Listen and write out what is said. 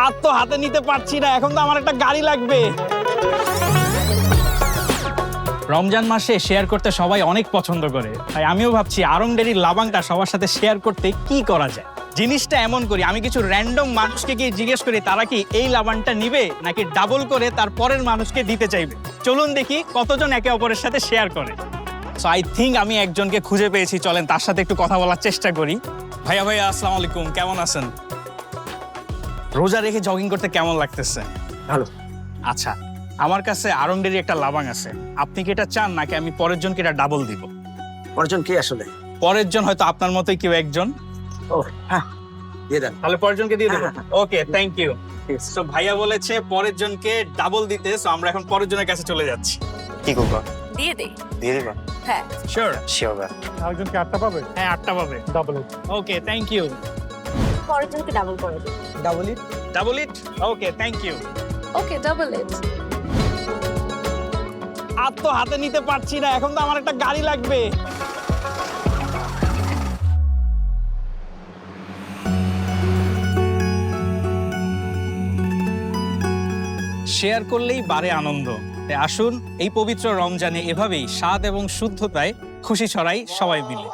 আর তো হাতে নিতে পারছি না, এখন তো আমার একটা গাড়ি লাগবে। রমজান মাসে শেয়ার করতে সবাই অনেক পছন্দ করে, তাই আমিও ভাবছি আড়ং ডেইরির লাবাংটা সবার সাথে শেয়ার করতে কি করা যায়। জিনিসটা এমন করি, আমি কিছু র্যান্ডম মানুষকে গিয়ে জিজ্ঞেস করি তারা কি এই লাবানটা নিবে নাকি ডাবল করে তার পরের মানুষকে দিতে চাইবে। চলুন দেখি কতজন একে অপরের সাথে শেয়ার করে। সো আই থিঙ্ক আমি একজনকে খুঁজে পেয়েছি, চলেন তার সাথে একটু কথা বলার চেষ্টা করি। ভাইয়া ভাইয়া আসসালামু আলাইকুম, কেমন আছেন? রোজা রেখে জগিং করতে কেমন লাগতেছে? ভালো। আচ্ছা, আমার কাছে আড়ং ডেইরির একটা লাবাং আছে, আপনি কি এটা চান নাকি আমি পরের জনকে এটা ডাবল দিব? পরেরজন কে আসলে? পরের জন হয়তো আপনার মতোই কেউ একজন। ও হ্যাঁ, দিয়ে দেন। তাহলে পরের জনকে দিয়ে দেবো। হ্যাঁ, ওকে, থ্যাংক ইউ। সো ভাইয়া বলেছে পরের জনকে ডাবল দিতে, সো আমরা এখন পরের জনের কাছে চলে যাচ্ছি। কি করবো? দিয়ে দে। দিয়ে দিবা? হ্যাঁ। শিওর। শিওর। আরেকজনকে 8টা পাবে? হ্যাঁ, 8টা পাবে। ডাবল। Okay, thank you. পরের জনকে ডাবল করে দে। Double it. Double it. Okay, thank you. Okay, double it. আর তো হাতে নিতে পারছি না, এখন তো আমার একটা গাড়ি লাগবে। শেয়ার করলেই বাড়ে আনন্দ। তাই আসুন এই পবিত্র রমজানে এভাবেই স্বাদ এবং শুদ্ধতায় খুশি ছড়াই সবাই মিলে।